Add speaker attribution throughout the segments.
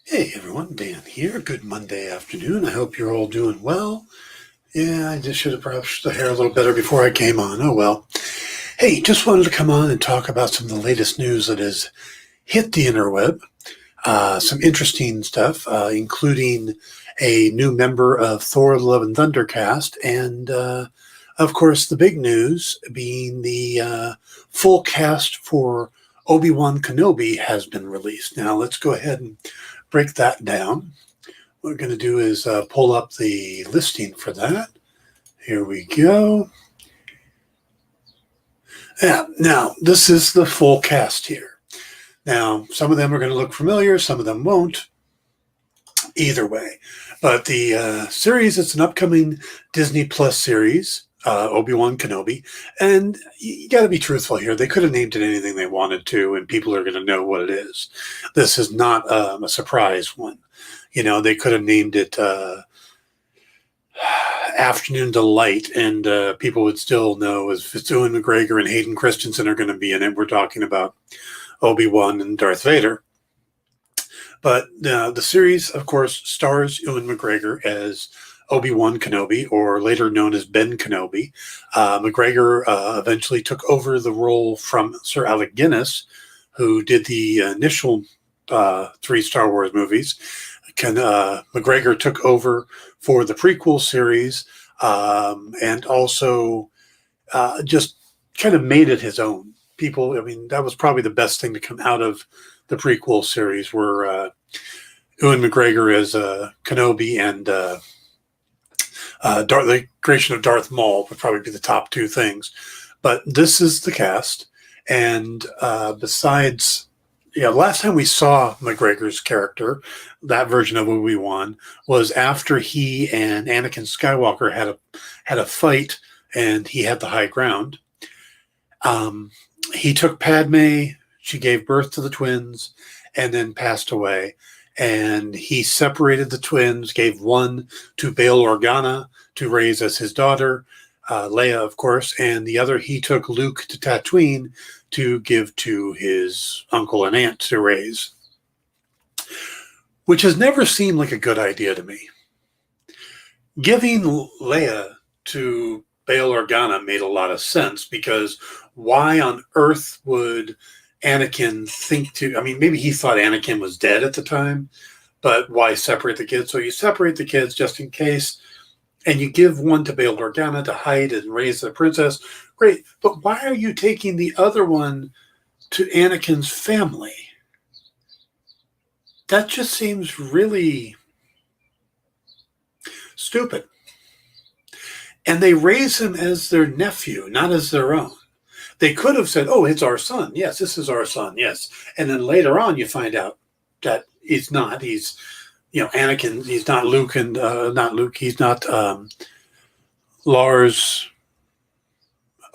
Speaker 1: Hey everyone, Dan here. Good Monday afternoon. I hope you're all doing well. Yeah, I just should have brushed the hair a little better before I came on. Oh well. Hey, just wanted to come on and talk about some of the latest news that has hit the interweb. Some interesting stuff, including a new member of Thor: Love and Thunder cast, and of course the big news being the full cast for Obi-Wan Kenobi has been released. Now let's go ahead and break that down. What we're going to do is pull up the listing for that. Here we go. Yeah, now this is the full cast here. Now, some of them are going to look familiar, some of them won't. Either way. But the series, it's an upcoming Disney Plus series, Obi-Wan Kenobi. And you got to be truthful here. They could have named it anything they wanted to, and people are going to know what it is. This is not a surprise one. You know, they could have named it Afternoon Delight, and people would still know if it's Ewan McGregor and Hayden Christensen are going to be in it. We're talking about Obi-Wan and Darth Vader. But the series, of course, stars Ewan McGregor as Obi-Wan Kenobi, or later known as Ben Kenobi. McGregor eventually took over the role from Sir Alec Guinness, who did the initial 3 Star Wars movies. McGregor took over for the prequel series, and also just kind of made it his own. People, I mean, that was probably the best thing to come out of the prequel series, were Ewan McGregor as Kenobi, and the creation of Darth Maul would probably be the top 2 things. But this is the cast, and besides, last time we saw McGregor's character, that version of Obi-Wan, was after he and Anakin Skywalker had a fight, and he had the high ground. He took Padme. She gave birth to the twins and then passed away. And he separated the twins, gave one to Bail Organa to raise as his daughter, Leia, of course, and the other he took Luke to Tatooine to give to his uncle and aunt to raise, which has never seemed like a good idea to me. Giving Leia to Bail Organa made a lot of sense, because why on earth would Anakin think to, I mean, maybe he thought Anakin was dead at the time, but why separate the kids? So you separate the kids just in case, and you give one to Bail Organa to hide and raise the princess. Great, but why are you taking the other one to Anakin's family? That just seems really stupid. And they raise him as their nephew, not as their own. They could have said, oh, it's our son. Yes, this is our son. Yes. And then later on, you find out that he's not. He's, Anakin. He's not Luke, and not Luke. He's not Lars.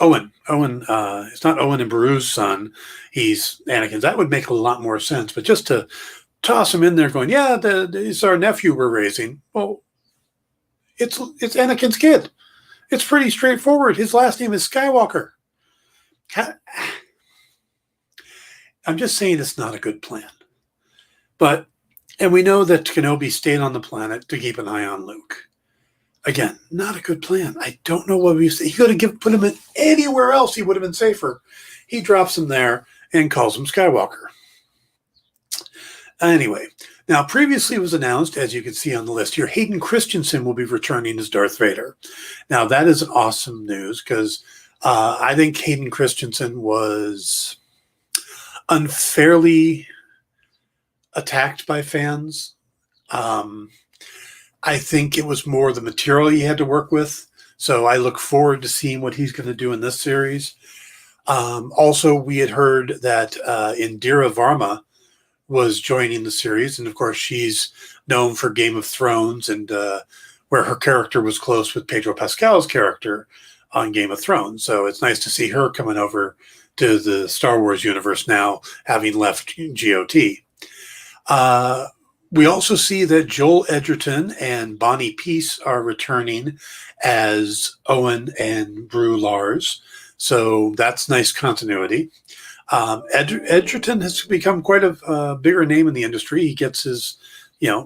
Speaker 1: Owen. It's not Owen and Beru's son. He's Anakin's. That would make a lot more sense. But just to toss him in there going, yeah, it's our nephew we're raising. Well, it's Anakin's kid. It's pretty straightforward. His last name is Skywalker. I'm just saying it's not a good plan. And we know that Kenobi stayed on the planet to keep an eye on Luke. Again, not a good plan. I don't know what he could have put him in anywhere else. He would have been safer. He drops him there and calls him Skywalker. Anyway, now previously it was announced, as you can see on the list here, Hayden Christensen will be returning as Darth Vader. Now that is an awesome news, because I think Hayden Christensen was unfairly attacked by fans. I think it was more the material he had to work with. So I look forward to seeing what he's going to do in this series. Also, we had heard that Indira Varma was joining the series. And of course, she's known for Game of Thrones, and where her character was close with Pedro Pascal's character on Game of Thrones. So it's nice to see her coming over to the Star Wars universe now, having left GOT. We also see that Joel Edgerton and Bonnie Peace are returning as Owen and Beru Lars. So that's nice continuity. Edgerton has become quite a bigger name in the industry. He gets his,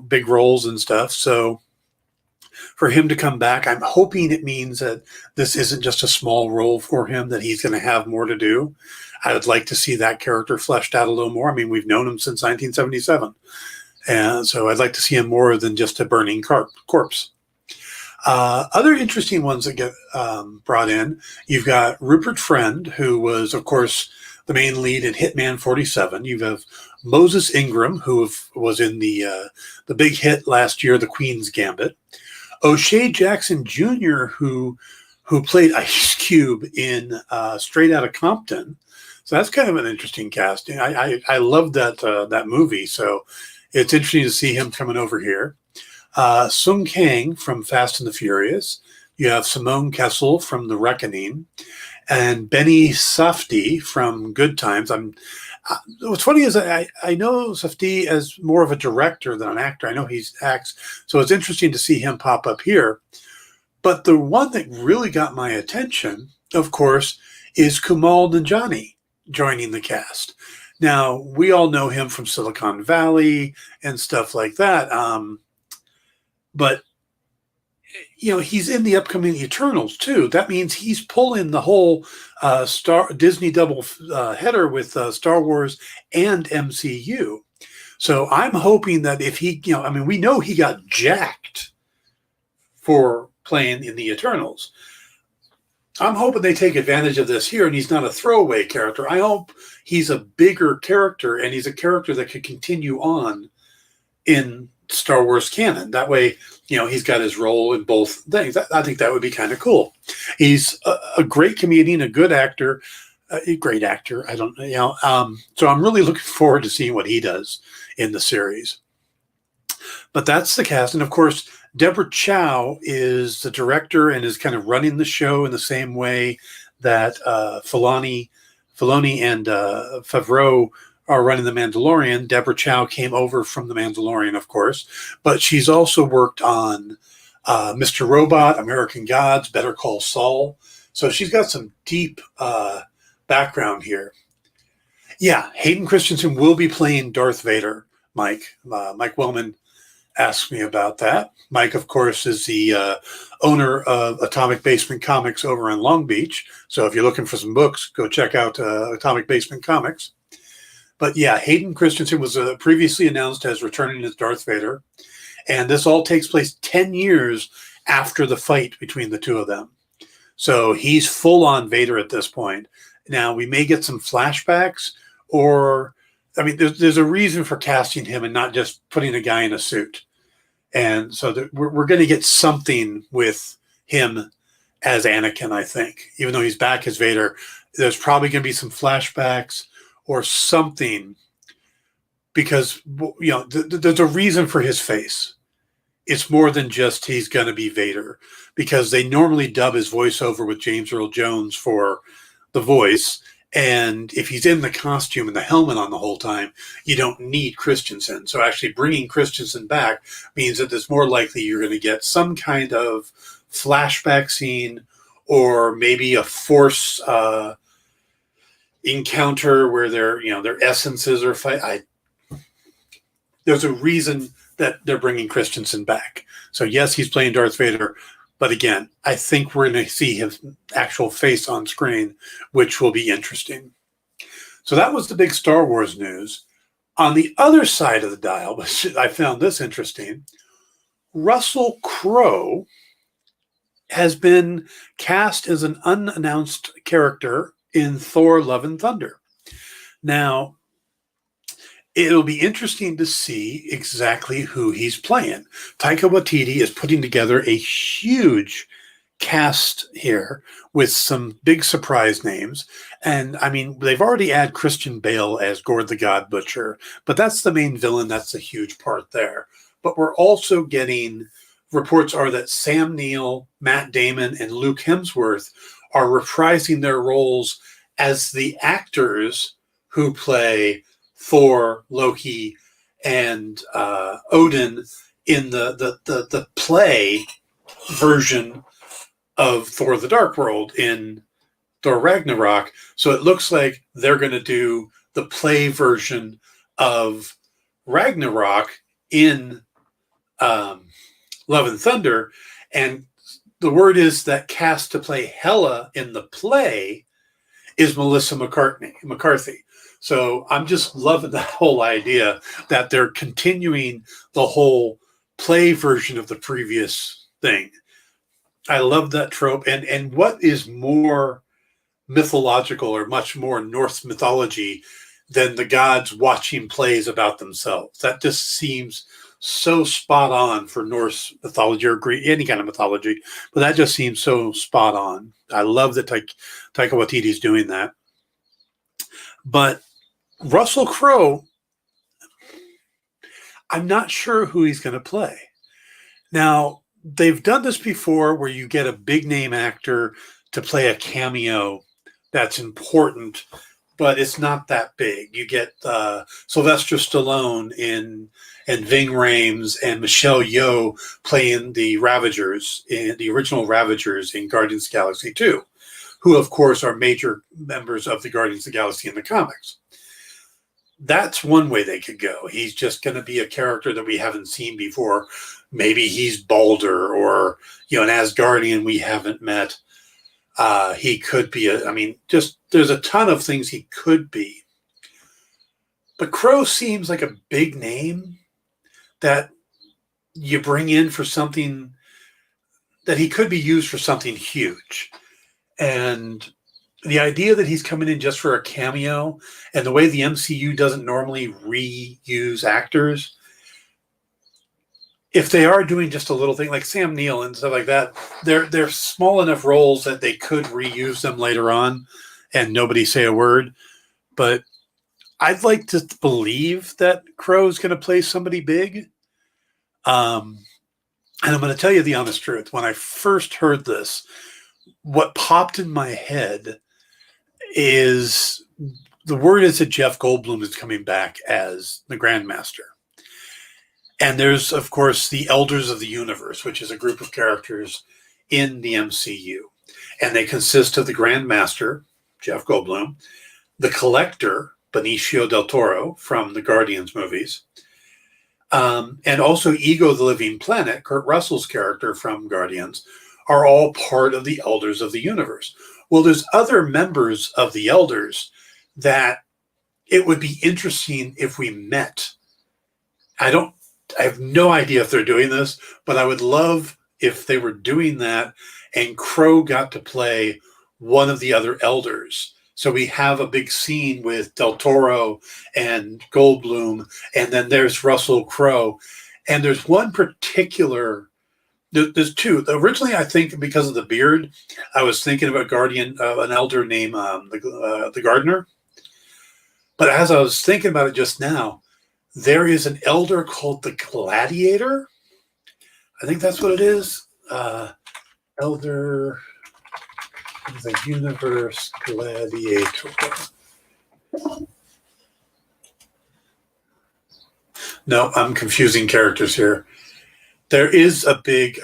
Speaker 1: big roles and stuff. So for him to come back, I'm hoping it means that this isn't just a small role for him, that he's going to have more to do. I would like to see that character fleshed out a little more. I mean, we've known him since 1977. And so I'd like to see him more than just a burning corpse. Other interesting ones that get brought in, you've got Rupert Friend, who was, of course, the main lead in Hitman 47. You have Moses Ingram, who was in the big hit last year, The Queen's Gambit. O'Shea Jackson Jr., who played Ice Cube in Straight Outta Compton. So that's kind of an interesting casting. I love that movie, so it's interesting to see him coming over here. Sung Kang from Fast and the Furious. You have Simone Kessel from The Reckoning, and Benny Safdie from Good Times. What's funny is I know Safdie as more of a director than an actor. I know he acts, so it's interesting to see him pop up here. But the one that really got my attention, of course, is Kumail Nanjiani joining the cast. Now, we all know him from Silicon Valley and stuff like that. But, he's in the upcoming Eternals, too. That means he's pulling the whole Disney double header with Star Wars and MCU. So I'm hoping that if he, we know he got jacked for playing in the Eternals. I'm hoping they take advantage of this here, and he's not a throwaway character. I hope he's a bigger character, and he's a character that could continue on in Star Wars canon. That way, he's got his role in both things. I think that would be kind of cool. He's a great comedian, a good actor, a great actor. I don't, so I'm really looking forward to seeing what he does in the series. But that's the cast. And of course, Deborah Chow is the director and is kind of running the show in the same way that Filoni and Favreau are running The Mandalorian. Deborah Chow came over from The Mandalorian, of course, but she's also worked on Mr. Robot, American Gods, Better Call Saul. So she's got some deep background here. Yeah, Hayden Christensen will be playing Darth Vader, Mike. Mike Wellman asked me about that. Mike, of course, is the owner of Atomic Basement Comics over in Long Beach. So if you're looking for some books, go check out Atomic Basement Comics. But yeah, Hayden Christensen was previously announced as returning as Darth Vader. And this all takes place 10 years after the fight between the two of them. So he's full-on Vader at this point. Now, we may get some flashbacks, or, there's a reason for casting him and not just putting a guy in a suit. And so we're going to get something with him as Anakin, I think. Even though he's back as Vader, there's probably going to be some flashbacks or something, because there's a reason for his face. It's more than just he's going to be Vader, because they normally dub his voiceover with James Earl Jones for the voice, and if he's in the costume and the helmet on the whole time, you don't need Christensen. So actually bringing Christensen back means that it's more likely you're going to get some kind of flashback scene, or maybe a Force encounter where their essences are fight. There's a reason that they're bringing Christensen back. So yes, he's playing Darth Vader, but again, I think we're going to see his actual face on screen, which will be interesting. So that was the big Star Wars news. On the other side of the dial, I found this interesting. Russell Crowe has been cast as an unannounced character in Thor: Love and Thunder. Now, it'll be interesting to see exactly who he's playing. Taika Waititi is putting together a huge cast here with some big surprise names. And they've already had Christian Bale as Gord the God Butcher, but that's the main villain. That's a huge part there. But we're also getting, reports are that Sam Neill, Matt Damon, and Luke Hemsworth are reprising their roles as the actors who play Thor, Loki, and Odin in the play version of Thor: The Dark World in Thor Ragnarok. So it looks like they're going to do the play version of Ragnarok in Love and Thunder. And the word is that cast to play Hela in the play is Melissa McCarthy. So I'm just loving that whole idea that they're continuing the whole play version of the previous thing. I love that trope. And what is more mythological or much more Norse mythology than the gods watching plays about themselves? That just seems so spot on for Norse mythology or Greek, any kind of mythology. But that just seems so spot on. I love that Taika Waititi's doing that. But Russell Crowe, I'm not sure who he's going to play. Now, they've done this before where you get a big name actor to play a cameo that's important, but it's not that big. You get Sylvester Stallone and Ving Rhames and Michelle Yeoh playing the Ravagers, in the original Ravagers in Guardians of the Galaxy 2, who, of course, are major members of the Guardians of the Galaxy in the comics. That's one way they could go. He's just going to be a character that we haven't seen before. Maybe he's Balder, or, an Asgardian we haven't met. He could be there's a ton of things he could be. But Crow seems like a big name that you bring in for something that he could be used for something huge. And the idea that he's coming in just for a cameo, and the way the MCU doesn't normally reuse actors, if they are doing just a little thing like Sam Neill and stuff like that, they're small enough roles that they could reuse them later on and nobody say a word. But I'd like to believe that Crow's going to play somebody big. And I'm going to tell you the honest truth. When I first heard this, what popped in my head is the word is that Jeff Goldblum is coming back as the Grandmaster. And there's, of course, the Elders of the Universe, which is a group of characters in the MCU. And they consist of the Grandmaster, Jeff Goldblum, the Collector, Benicio del Toro from the Guardians movies, and also Ego the Living Planet, Kurt Russell's character from Guardians, are all part of the Elders of the Universe. Well, there's other members of the Elders that it would be interesting if we met. I have no idea if they're doing this, but I would love if they were doing that and Crow got to play one of the other Elders. So we have a big scene with Del Toro and Goldblum, and then there's Russell Crowe. And there's one particular, there's two. Originally, I think because of the beard, I was thinking of an elder named the Gardener. But as I was thinking about it just now, there is an elder called the Gladiator. I think that's what it is. Elder of the Universe Gladiator. No, I'm confusing characters here. There is a big...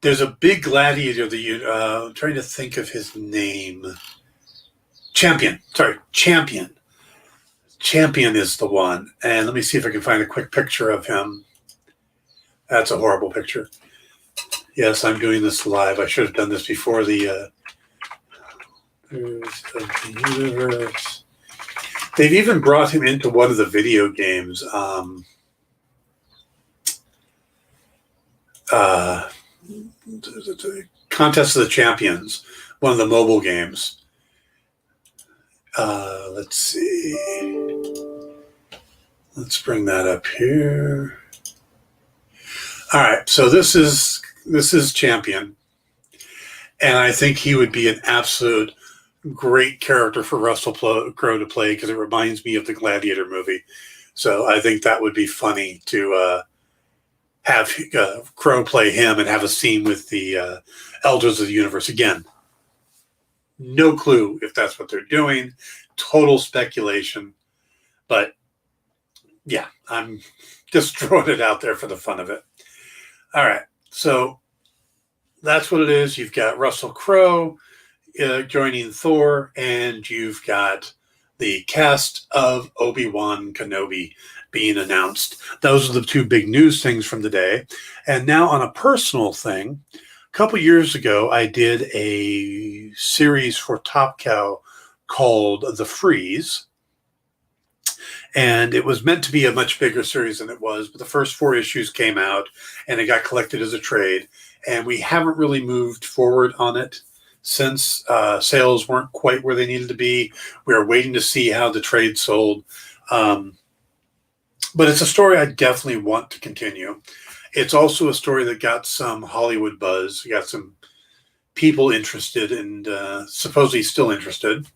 Speaker 1: there's a big gladiator that I'm trying to think of his name. Champion. Champion is the one. And let me see if I can find a quick picture of him. That's a horrible picture. Yes, I'm doing this live. I should have done this before the universe. They've even brought him into one of the video games. Contest of the Champions, one of the mobile games. Let's see. Let's bring that up here. All right, so this is Champion, and I think he would be an absolute great character for Russell Crowe to play because it reminds me of the Gladiator movie. So I think that would be funny to have Crowe play him and have a scene with the Elders of the Universe again. No clue if that's what they're doing. Total speculation. But yeah, I'm just throwing it out there for the fun of it. All right. So that's what it is. You've got Russell Crowe joining Thor, and you've got the cast of Obi-Wan Kenobi being announced. Those are the two big news things from the day. And now on a personal thing, a couple years ago, I did a series for Top Cow called The Freeze. And it was meant to be a much bigger series than it was, but the first 4 issues came out and it got collected as a trade. And we haven't really moved forward on it since. Sales weren't quite where they needed to be. We were waiting to see how the trade sold. But it's a story I definitely want to continue. It's also a story that got some Hollywood buzz, got some people interested and supposedly still interested.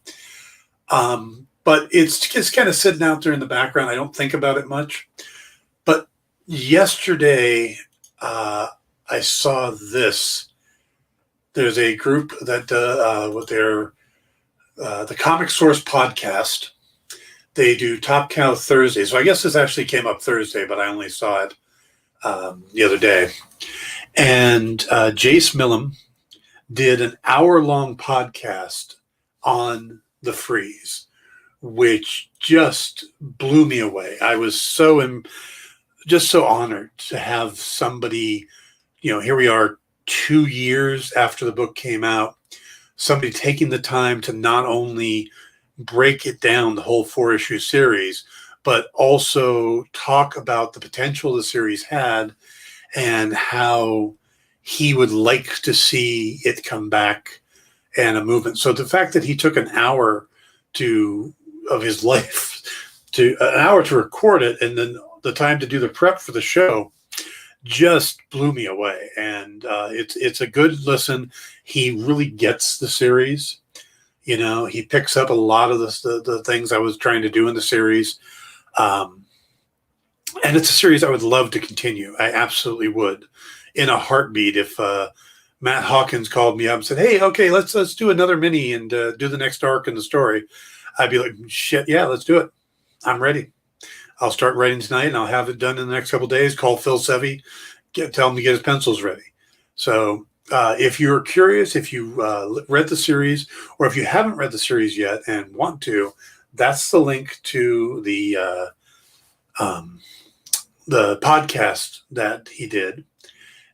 Speaker 1: But it's kind of sitting out there in the background. I don't think about it much. But yesterday, I saw this. There's a group that the Comic Source podcast. They do Top Cow Thursday. So I guess this actually came up Thursday, but I only saw it the other day. And Jace Millum did an hour-long podcast on The Freeze, which just blew me away. I was just so honored to have somebody, here we are 2 years after the book came out, somebody taking the time to not only break it down, the whole 4-issue series, but also talk about the potential the series had and how he would like to see it come back and a movement. So the fact that he took an hour of his life to record it, and then the time to do the prep for the show, just blew me away. And it's a good listen. He really gets the series. He picks up a lot of the things I was trying to do in the series. And it's a series I would love to continue. I absolutely would, in a heartbeat. If Matt Hawkins called me up and said, "Hey, okay, let's do another mini and do the next arc in the story," I'd be like, "Shit, yeah, let's do it. I'm ready. I'll start writing tonight and I'll have it done in the next couple of days. Call Phil Sevey, tell him to get his pencils ready." So if you're curious, if you read the series, or if you haven't read the series yet and want to, that's the link to the podcast that he did.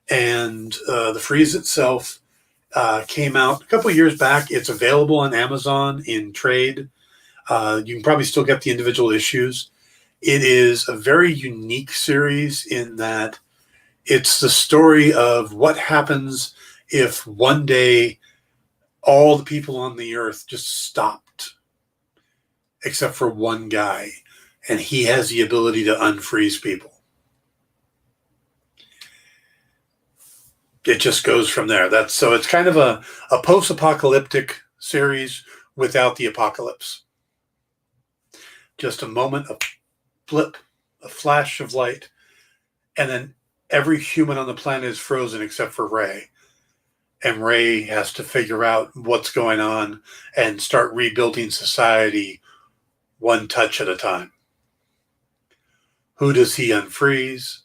Speaker 1: And The Freeze itself came out a couple of years back. It's available on Amazon in trade. You can probably still get the individual issues. It is a very unique series in that it's the story of what happens if one day all the people on the earth just stopped, except for one guy, and he has the ability to unfreeze people. It just goes from there. So it's kind of a post-apocalyptic series without the apocalypse. Just a moment, a blip, a flash of light, and then every human on the planet is frozen except for Ray. And Ray has to figure out what's going on and start rebuilding society one touch at a time. Who does he unfreeze?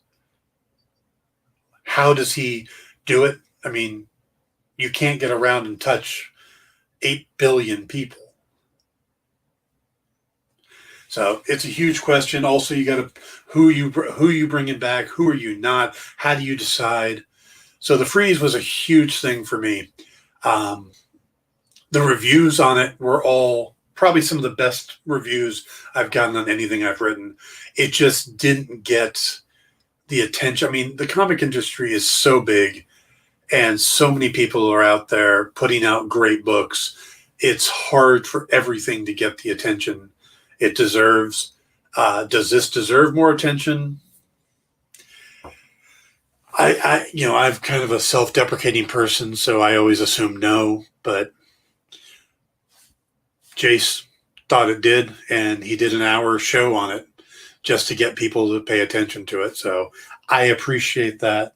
Speaker 1: How does he do it? I mean, you can't get around and touch 8 billion people. So it's a huge question. Also, you got to who you bringing back, who are you not, how do you decide? So The Freeze was a huge thing for me. The reviews on it were all probably some of the best reviews I've gotten on anything I've written. It just didn't get the attention. I mean, the comic industry is so big and so many people are out there putting out great books. It's hard for everything to get the attention it deserves. Does this deserve more attention? I'm kind of a self-deprecating person, so I always assume no, but Jace thought it did, and he did an hour show on it just to get people to pay attention to it. So I appreciate that.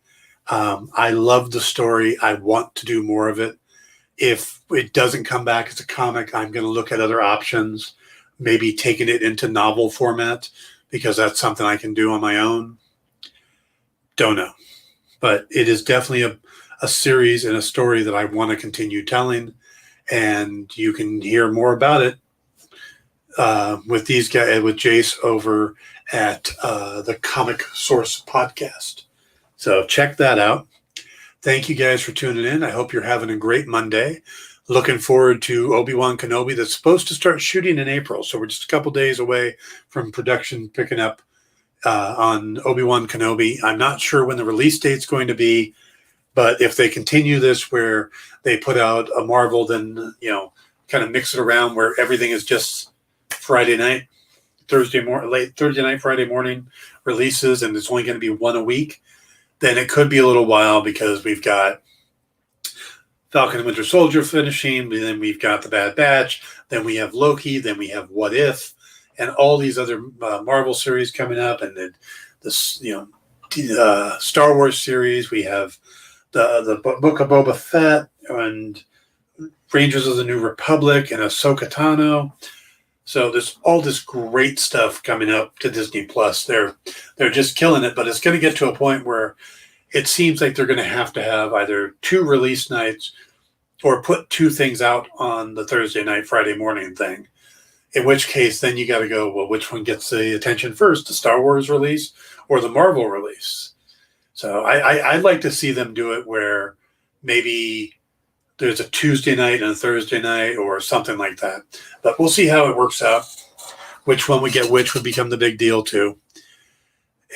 Speaker 1: I love the story. I want to do more of it. If it doesn't come back as a comic, I'm going to look at other options, maybe taking it into novel format, because that's something I can do on my own. Don't know. But it is definitely a series and a story that I want to continue telling, and you can hear more about it with these guys, with Jace over at the Comic Source podcast. So check that out. Thank you guys for tuning in. I hope you're having a great Monday. Looking forward to Obi-Wan Kenobi. That's supposed to start shooting in April, so we're just a couple days away from production picking up on Obi-Wan Kenobi. I'm not sure when the release date's going to be, but if they continue this where they put out a Marvel, then, kind of mix it around where everything is just Friday night, late Thursday night, Friday morning releases, and it's only going to be one a week, then it could be a little while because we've got Falcon and Winter Soldier finishing, and then we've got The Bad Batch, then we have Loki, then we have What If, and all these other Marvel series coming up, and then this, Star Wars series. We have the Book of Boba Fett and Rangers of the New Republic and Ahsoka Tano. So there's all this great stuff coming up to Disney Plus. They're just killing it, but it's going to get to a point where it seems like they're going to have either 2 release nights or put 2 things out on the Thursday night, Friday morning thing. In which case, then you got to go, well, which one gets the attention first, the Star Wars release or the Marvel release? So I'd like to see them do it where maybe there's a Tuesday night and a Thursday night or something like that. But we'll see how it works out. Which one we get which would become the big deal too.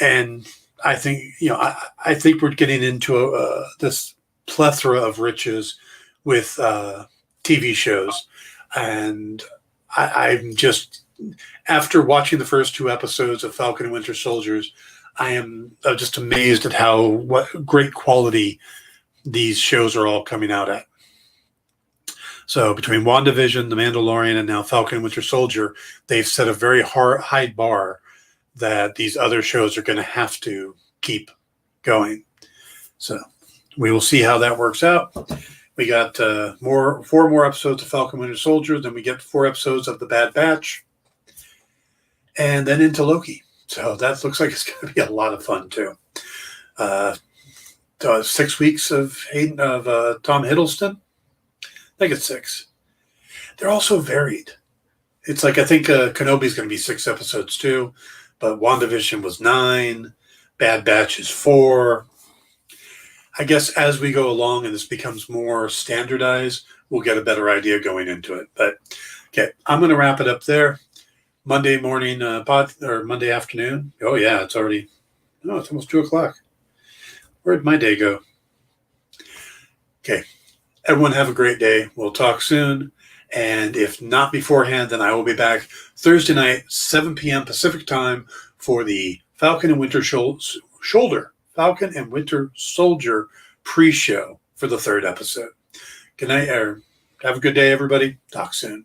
Speaker 1: And I think, I think we're getting into this plethora of riches with TV shows. And I'm just, after watching the first 2 episodes of Falcon and Winter Soldiers, I am just amazed at what great quality these shows are all coming out at. So between WandaVision, The Mandalorian, and now Falcon and Winter Soldier, they've set a very high bar that these other shows are going to have to keep going. So we will see how that works out. We got 4 more episodes of Falcon and Winter Soldier, then we get 4 episodes of The Bad Batch, and then into Loki. So that looks like it's going to be a lot of fun too. 6 weeks of Tom Hiddleston. I think it's 6. They're also varied. It's like, I think Kenobie is going to be 6 episodes too, but WandaVision was 9. Bad Batch is 4. I guess as we go along and this becomes more standardized, we'll get a better idea going into it. But okay, I'm going to wrap it up there. Monday morning or Monday afternoon. Oh yeah, it's almost 2:00. Where'd my day go? Okay. Everyone have a great day. We'll talk soon. And if not beforehand, then I will be back Thursday night, 7 p.m. Pacific time for the Falcon and Winter Falcon and Winter Soldier pre-show for the 3rd episode. Good night, have a good day, everybody. Talk soon.